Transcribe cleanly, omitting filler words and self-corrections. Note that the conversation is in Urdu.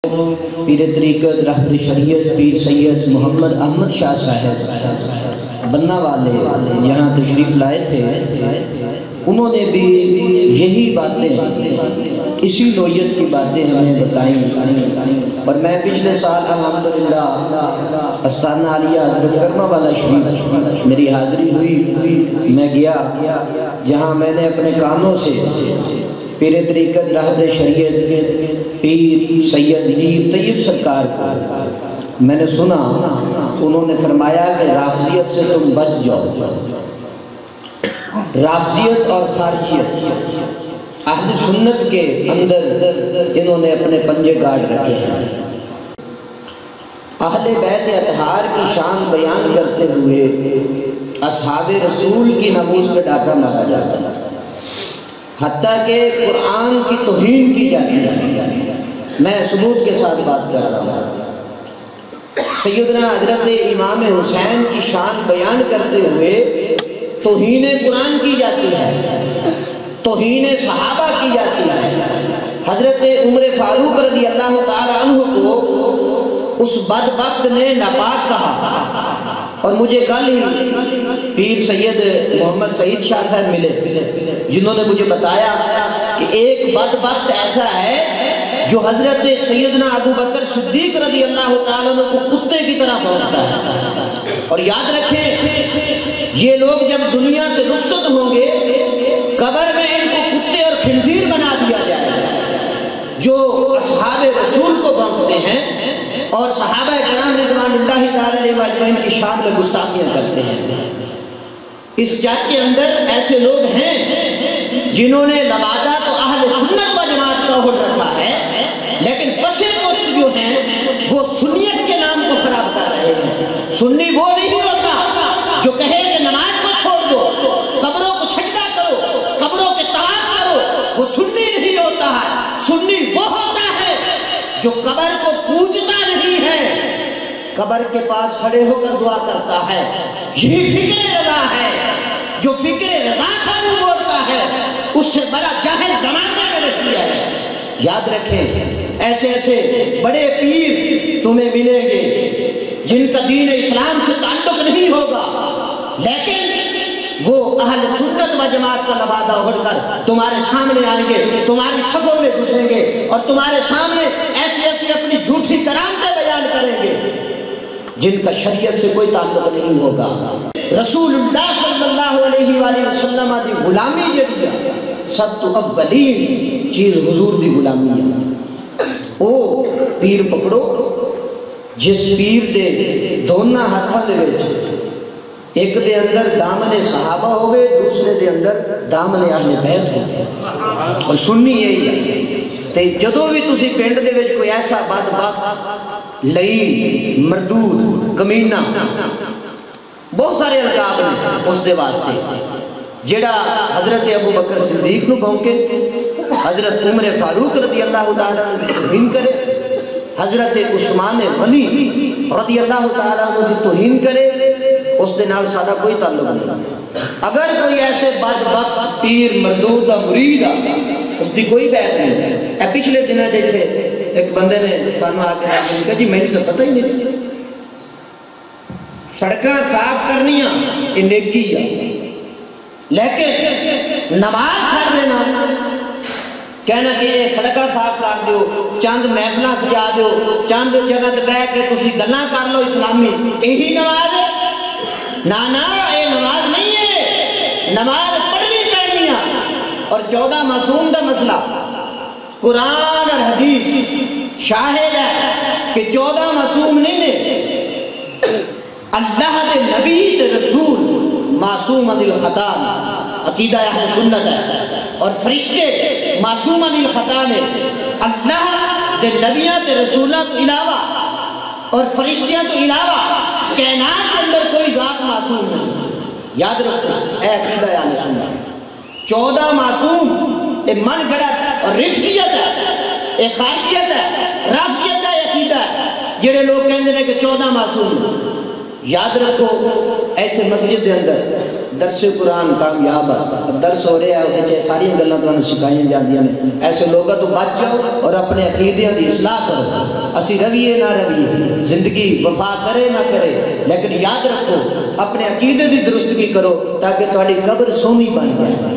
پیر طریقت رہبر شریعت پیر سید محمد احمد شاہ صاحب بننا والے یہاں تشریف لائے تھے. انہوں نے بھی یہی باتیں اسی نوعیت کی باتیں ہمیں بتائیں. اور میں پچھلے سال الحمدللہ استانہ عالیہ حضرت کرما والا شریف میری حاضری ہوئی. میں گیا جہاں میں نے اپنے کانوں سے پیر طریقت رہبر شریعت پیر سید میر طیب سرکار کو میں نے سنا. انہوں نے فرمایا کہ رافضیت سے تم بچ جاؤ. رافضیت اور خارجیت اہل سنت کے اندر انہوں نے اپنے پنجے گاڑ رکھے ہیں. اہل بیت اطہار کی شان بیان کرتے ہوئے اصحاب رسول کی ناموس پہ ڈاکہ مارا جاتا ہے، حتیٰ کہ قرآن کی توہین کی جاتی ہے. میں ثبوت کے ساتھ بات کر رہا ہوں. سیدنا حضرت امام حسین کی شان بیان کرتے ہوئے توہین قرآن کی جاتی ہے، توہین صحابہ کی جاتی ہے. حضرت عمر فاروق رضی اللہ تعالی عنہ کو اس بدبخت نے ناپاک کہا. اور مجھے کل ہی پیر سید محمد سعید شاہ صاحب ملے جنہوں نے مجھے بتایا کہ ایک بدبخت ایسا ہے جو حضرت سیدنا ابو بکر صدیق رضی اللہ تعالیٰ عنہ کو کتے کی طرح بھونکتا ہے. اور یاد رکھیں یہ لوگ جب دنیا سے رخصت ہوں گے قبر میں ان کو کتے اور خنزیر بنا دیا جائے گا جو اصحاب رسول کو بھونکتے ہیں اور صحابہ کرام رضوان اللہ تعالی علیہ وسلم کی شان میں گستاخیاں کرتے ہیں. اس چاٹ کے اندر ایسے لوگ ہیں جنہوں نے نمازہ تو اہل سنت و جماعت کا عہد رکھا ہے، لیکن پسے پشت جو ہیں وہ سنیت کے نام کو خراب کر رہے ہیں. سنی وہ نہیں ہوتا جو کہے کہ نماز کو چھوڑ دو، قبروں کو سجدہ کرو، قبروں کے طواف کرو. وہ سنی نہیں ہوتا ہے. سنی وہ ہوتا ہے جو قبر کو پوجتا نہیں ہے، قبر کے پاس کھڑے ہو کر دعا کرتا ہے. یہی فکر رضا ہے. جو فکر رضا کا منہ موڑتا ہے اس سے بڑا جاہل زمانہ میں نہیں ہے. یاد رکھیں ایسے ایسے بڑے پیر تمہیں ملیں گے جن کا دین اسلام سے تعلق نہیں ہوگا، لیکن وہ اہل سنت و جماعت کا لبادہ اڑ کر تمہارے سامنے آئیں گے، تمہاری صفوں میں گھسیں گے اور تمہارے سامنے ایسی ایسی اپنی جھوٹی کرامتیں بیان کریں گے جن کا شریعت سے کوئی تعلق نہیں ہوگا. رسول اللہ صلی اللہ علیہ وآلہ وسلم دی غلامی جڑی ہے سب تو اولین چیز حضور دی غلامی ہے. او پیر پکڑو جس پیر دے دونوں ہاتھوں دے وچ ایک دے اندر دامن صحابہ ہوئے، دوسرے دے اندر دامن اہل بیت ہوئے. اور سنی یہی ہے تے جدوں بھی تسی پنڈ دے وچ کوئی ایسا بدبخت لئی مردود کمینہ بہت سارے القاب ہیں اس دے واسطے جڑا حضرت ابو بکر صدیق نو بھونکے، حضرت عمر فاروق رضی اللہ تعالیٰ عنہ کی توہین کرے، حضرت عثمان غنی رضی اللہ تعالیٰ عنہ کی توہین کرے، اس دے نال سادہ کوئی تعلق نہیں. اگر کوئی ایسے بدبخت پیر مردود دا مرید اس دی کوئی بیعت نہیں. اے پچھلے دنوں جیسے ایک بندے نے سانو آ کے کہا جی میں تو پتہ ہی نہیں سڑکاں صاف کرنیاں یہ نیکی ہے، لیکن نماز چھڑ دینا کہنا کہ یہ سڑکاں صاف کر دیو، چند محفلاں سجا دیو، چند جگہ تے بیٹھ کے تسی گلاں کر لو اسلامی، یہی نماز ہے؟ نا یہ نماز نہیں ہے. نماز پڑھنی پڑھنی ہے. اور 14 معصوم دا مسئلہ قرآن اور حدیث شاہد ہے کہ 14 معصوم نہیں نے. اللہ دے نبی دے رسول معصوم عن الخطا عقیدہ اہل سنت ہے، اور فرشتے معصوم عن الخطا نے. اللہ دے نبیاں دے رسولاں تو علاوہ اور فرشتیاں تو علاوہ کائنات کے اندر کوئی ذات معصوم نہیں. یاد رکھو اے عقیدہ اہل سنت. 14 معصوم اے من گڑت اور رفضیت ہے، اے خارجیت ہے، رافضیت ہے عقیدہ ہے جڑے لوگ کہندے نے کہ 14 معصوم. یاد رکھو ایتھے مسجد دے اندر درس قرآن کامیاب ہے. اب درس ہو رہا ہے وہ ساری گلاں تمہیں سکھائیاں جاندیاں نے. ایسے لوگوں تو بچ جاؤ اور اپنے عقیدے دی اصلاح کرو. اسی رویے نہ رویے زندگی وفا کرے نہ کرے لیکن یاد رکھو اپنے عقیدے دی درستگی کرو تاکہ تہاڈی قبر سونی بن جائے.